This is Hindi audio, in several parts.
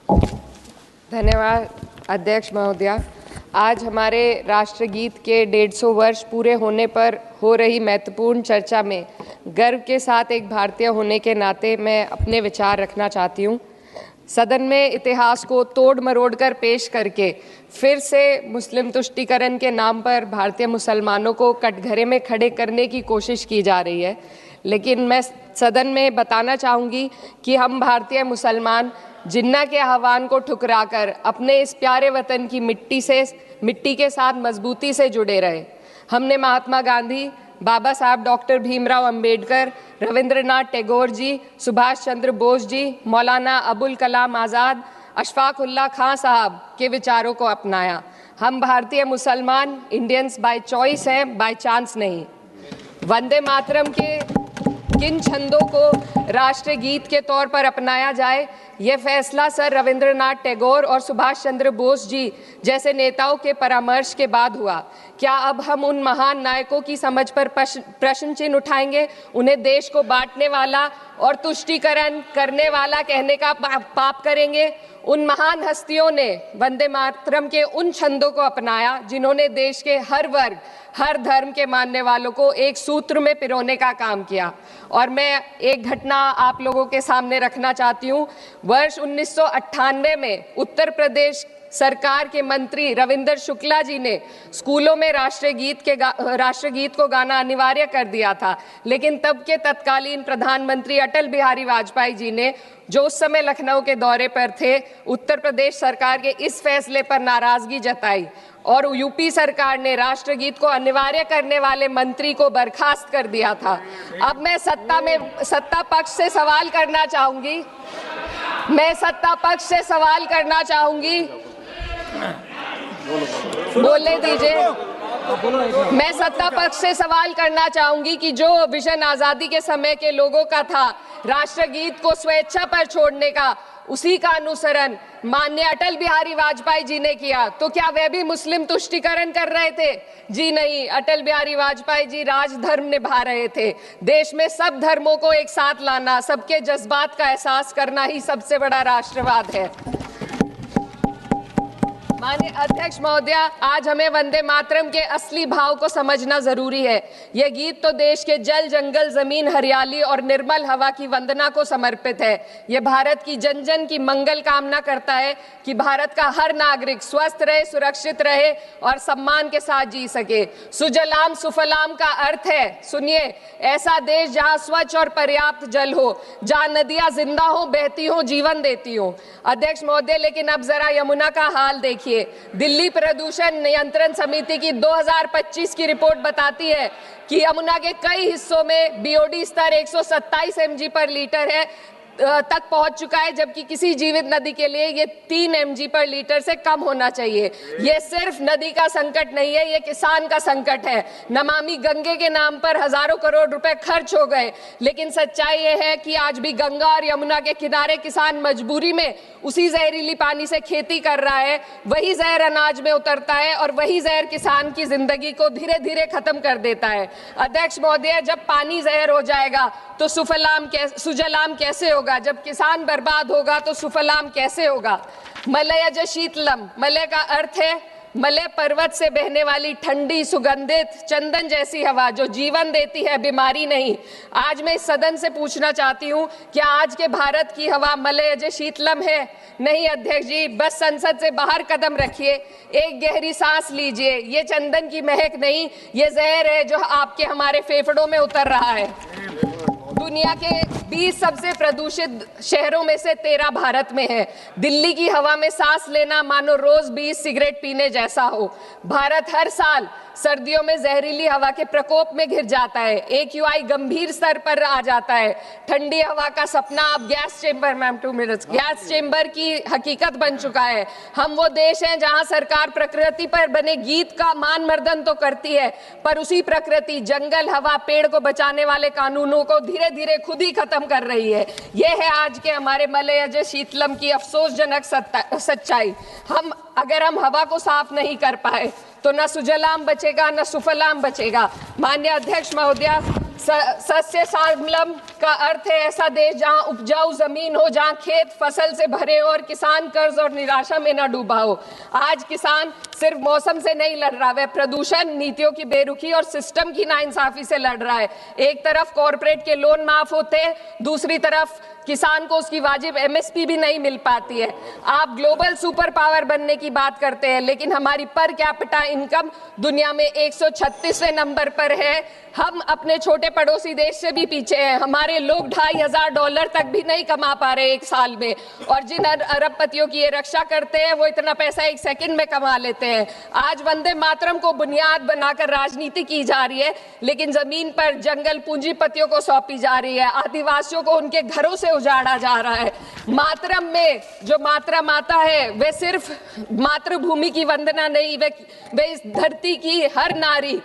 धन्यवाद अध्यक्ष महोदया। आज हमारे राष्ट्रगीत के 150 वर्ष पूरे होने पर हो रही महत्वपूर्ण चर्चा में गर्व के साथ एक भारतीय होने के नाते मैं अपने विचार रखना चाहती हूँ। सदन में इतिहास को तोड़ मरोड़ कर पेश करके फिर से मुस्लिम तुष्टीकरण के नाम पर भारतीय मुसलमानों को कटघरे में खड़े करने की कोशिश की जा रही है। लेकिन मैं सदन में बताना चाहूँगी कि हम भारतीय मुसलमान जिन्ना के आह्वान को ठुकराकर अपने इस प्यारे वतन की मिट्टी के साथ मजबूती से जुड़े रहे। हमने महात्मा गांधी, बाबा साहब डॉक्टर भीमराव अंबेडकर, रविंद्रनाथ टैगोर जी, सुभाष चंद्र बोस जी, मौलाना अबुल कलाम आज़ाद, अशफाक उल्लाह खां साहब के विचारों को अपनाया। हम भारतीय मुसलमान इंडियंस बाय चॉइस हैं, बाय चांस नहीं। वंदे मातरम के किन छंदों को राष्ट्रगीत के तौर पर अपनाया जाए, यह फैसला सर रविंद्रनाथ टैगोर और सुभाष चंद्र बोस जी जैसे नेताओं के परामर्श के बाद हुआ। क्या अब हम उन महान नायकों की समझ पर प्रश्न चिन्ह उठाएंगे? उन्हें देश को बांटने वाला और तुष्टीकरण करने वाला कहने का पाप करेंगे? उन महान हस्तियों ने वंदे मातरम के उन छंदों को अपनाया जिन्होंने देश के हर वर्ग, हर धर्म के मानने वालों को एक सूत्र में पिरोने का काम किया। और मैं एक घटना आप लोगों के सामने रखना चाहती हूँ। वर्ष 1998 में उत्तर प्रदेश सरकार के मंत्री रविंदर शुक्ला जी ने स्कूलों में राष्ट्रगीत को गाना अनिवार्य कर दिया था। लेकिन तब के तत्कालीन प्रधानमंत्री अटल बिहारी वाजपेयी जी ने, जो उस समय लखनऊ के दौरे पर थे, उत्तर प्रदेश सरकार के इस फैसले पर नाराजगी जताई और यूपी सरकार ने राष्ट्रगीत को अनिवार्य करने वाले मंत्री को बर्खास्त कर दिया था। अब मैं सत्ता पक्ष से सवाल करना चाहूंगी। बोलने दीजिए। मैं सत्ता पक्ष से सवाल करना चाहूंगी कि जो विजन आजादी के समय के लोगों का था राष्ट्रगीत को स्वेच्छा पर छोड़ने का, उसी का अनुसरण माननीय अटल बिहारी वाजपेयी जी ने किया, तो क्या वह भी मुस्लिम तुष्टीकरण कर रहे थे? जी नहीं, अटल बिहारी वाजपेयी जी राजधर्म निभा रहे थे। देश में सब धर्मों को एक साथ लाना, सबके जज्बात का एहसास करना ही सबसे बड़ा राष्ट्रवाद है। माननीय अध्यक्ष महोदया, आज हमें वंदे मातरम के असली भाव को समझना जरूरी है। यह गीत तो देश के जल, जंगल, जमीन, हरियाली और निर्मल हवा की वंदना को समर्पित है। यह भारत की जन जन की मंगल कामना करता है कि भारत का हर नागरिक स्वस्थ रहे, सुरक्षित रहे और सम्मान के साथ जी सके। सुजलाम सुफलाम का अर्थ है, सुनिए, ऐसा देश जहाँ स्वच्छ और पर्याप्त जल हो, जहाँ नदियाँ जिंदा हो, बहती हो, जीवन देती हो। अध्यक्ष महोदय, लेकिन अब जरा यमुना का हाल देखिए। दिल्ली प्रदूषण नियंत्रण समिति की 2025 की रिपोर्ट बताती है कि यमुना के कई हिस्सों में बीओडी स्तर 127 mg पर लीटर है तक पहुंच चुका है, जबकि किसी जीवित नदी के लिए ये 3 mg पर लीटर से कम होना चाहिए। ये सिर्फ नदी का संकट नहीं है, ये किसान का संकट है। नमामि गंगे के नाम पर हजारों करोड़ रुपए खर्च हो गए, लेकिन सच्चाई ये है कि आज भी गंगा और यमुना के किनारे किसान मजबूरी में उसी जहरीली पानी से खेती कर रहा है। वही जहर अनाज में उतरता है और वही जहर किसान की जिंदगी को धीरे धीरे खत्म कर देता है। अध्यक्ष महोदय, जब पानी जहर हो जाएगा तो सुजलाम कैसे होगा? जब किसान बर्बाद होगा तो सुफलाम कैसे होगा? मलयज शीतलम, मलय का अर्थ है मलय पर्वत से बहने वाली ठंडी, सुगंधित, चंदन जैसी हवा जो जीवन देती है, बीमारी नहीं। आज मैं इस सदन से पूछना चाहती हूँ, क्या आज के भारत की हवा मलयज शीतलम है? नहीं अध्यक्ष जी, बस संसद से बाहर कदम रखिए, एक गहरी सांस लीजिए। ये चंदन की महक नहीं, ये जहर है जो आपके हमारे फेफड़ों में उतर रहा है। दुनिया के 20 सबसे प्रदूषित शहरों में से 13 भारत में है। दिल्ली की हवा में सांस लेना मानो रोज 20 सिगरेट पीने जैसा हो। भारत हर साल सर्दियों में जहरीली हवा के प्रकोप में घिर जाता है। AQI गंभीर स्तर पर आ जाता है। ठंडी हवा का सपना अब गैस चेंबर की हकीकत बन चुका है। हम वो देश हैं जहां सरकार प्रकृति पर बने गीत का मान मर्दन तो करती है, पर उसी प्रकृति, जंगल, हवा, पेड़ को बचाने वाले कानूनों को धीरे धीरे खुद ही खत्म कर रही है। यह है आज के हमारे मलयज शीतलम की अफसोसजनक सच्चाई। अगर हम हवा को साफ नहीं कर पाए तो न सुजलाम बचेगा, न सुफलाम बचेगा। माननीय अध्यक्ष महोदया, सस्य श्यामलम का अर्थ है ऐसा देश जहां उपजाऊ जमीन हो, जहां खेत फसल से भरे हो और किसान कर्ज और निराशा में न डूबा हो। आज किसान सिर्फ मौसम से नहीं लड़ रहा, वह प्रदूषण, नीतियों की बेरुखी और सिस्टम की नाइंसाफी से लड़ रहा है। एक तरफ कॉरपोरेट के लोन माफ होते हैं, दूसरी तरफ किसान को उसकी वाजिब एमएसपी भी नहीं मिल पाती है। आप ग्लोबल सुपर पावर बनने की बात करते हैं, लेकिन हमारी पर कैपिटा इनकम दुनिया में 136वें नंबर पर है। हम अपने छोटे पड़ोसी देश से भी पीछे हैं। हमारे लोग $2,500 तक भी नहीं कमा पा रहे एक साल में, और जिन अरबपतियों की ये रक्षा करते हैं वो इतना पैसा एक सेकंड में कमा लेते हैं। आज वंदे मातरम को बुनियाद बनाकर राजनीति की जा रही है, लेकिन जमीन पर जंगल पूंजीपतियों को सौंपी जा रही है। आदिवासियों को उनके घरों से उजाड़ा जा रहा है। मातरम में जो मात्रा माता है वह सिर्फ मातृभूमि की वंदना नहीं, वे इस धरती की हर नारी,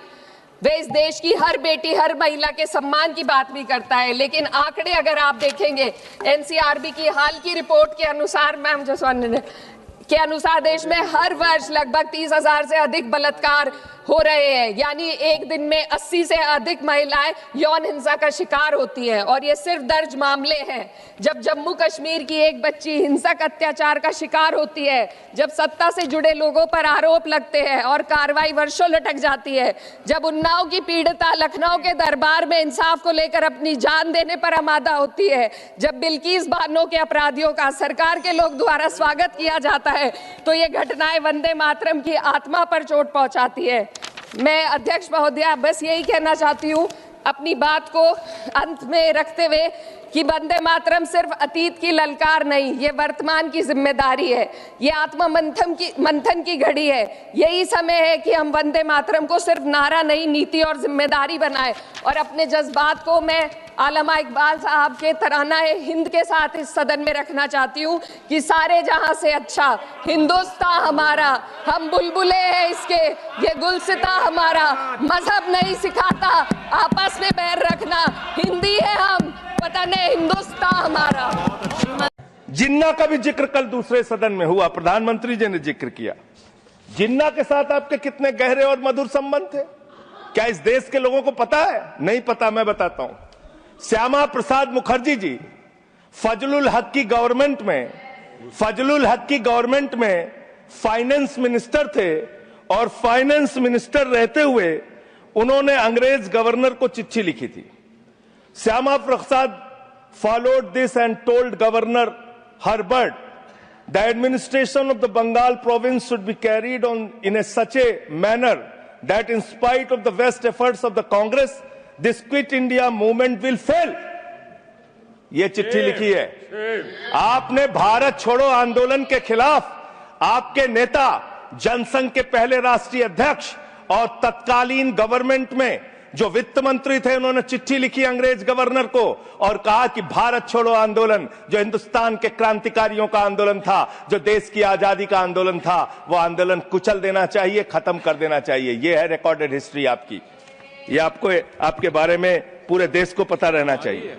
वे इस देश की हर बेटी, हर महिला के सम्मान की बात भी करता है। लेकिन आंकड़े अगर आप देखेंगे, एनसीआरबी की हाल की रिपोर्ट के अनुसार, मैम जसवंत के अनुसार देश में हर वर्ष लगभग 30,000 से अधिक बलात्कार हो रहे हैं। यानी एक दिन में 80 से अधिक महिलाएं यौन हिंसा का शिकार होती हैं, और ये सिर्फ दर्ज मामले हैं। जब जम्मू कश्मीर की एक बच्ची हिंसक अत्याचार का शिकार होती है, जब सत्ता से जुड़े लोगों पर आरोप लगते हैं और कार्रवाई वर्षों लटक जाती है, जब उन्नाव की पीड़िता लखनऊ के दरबार में इंसाफ को लेकर अपनी जान देने पर आमादा होती है, जब बिल्किस बानो के अपराधियों का सरकार के लोग द्वारा स्वागत किया जाता है, तो ये घटनाएं वंदे मातरम की आत्मा पर चोट पहुंचाती है। मैं अध्यक्ष महोदया बस यही कहना चाहती हूँ अपनी बात को अंत में रखते हुए कि वंदे मातरम सिर्फ अतीत की ललकार नहीं, ये वर्तमान की जिम्मेदारी है। ये आत्मा मंथन की घड़ी है। यही समय है कि हम वंदे मातरम को सिर्फ नारा नहीं, नीति और जिम्मेदारी बनाएं। और अपने जज्बात को मैं आलमा इकबाल साहब के तराना हिंद के साथ इस सदन में रखना चाहती हूँ कि सारे जहां से अच्छा हिंदुस्तान हमारा, हम बुलबुले हैं इसके, ये गुलसिता हमारा, मजहब नहीं सिखाता आपस में बैर रखना, हिंदी है हम, वतन है हिंदुस्तान हमारा। जिन्ना का भी जिक्र कल दूसरे सदन में हुआ, प्रधानमंत्री जी ने जिक्र किया। जिन्ना के साथ आपके कितने गहरे और मधुर संबंध थे, क्या इस देश के लोगों को पता है? नहीं पता, मैं बताता हूं। श्यामा प्रसाद मुखर्जी जी फजलुल हक की गवर्नमेंट में फाइनेंस मिनिस्टर थे, और फाइनेंस मिनिस्टर रहते हुए उन्होंने अंग्रेज गवर्नर को चिट्ठी लिखी थी। Shyama Prasad followed this and told Governor Herbert the administration of the Bengal province should be carried on in such a manner that in spite of the best efforts of the Congress, this Quit India movement will fail. ये चिट्ठी लिखी है। आपने भारत छोड़ो आंदोलन के खिलाफ आपके नेता, जनसंघ के पहले राष्ट्रीय अध्यक्ष और तत्कालीन गवर्नमेंट में जो वित्त मंत्री थे, उन्होंने चिट्ठी लिखी अंग्रेज गवर्नर को और कहा कि भारत छोड़ो आंदोलन, जो हिंदुस्तान के क्रांतिकारियों का आंदोलन था, जो देश की आजादी का आंदोलन था, वो आंदोलन कुचल देना चाहिए, खत्म कर देना चाहिए। ये है रिकॉर्डेड हिस्ट्री आपकी। ये आपको, आपके बारे में पूरे देश को पता रहना चाहिए।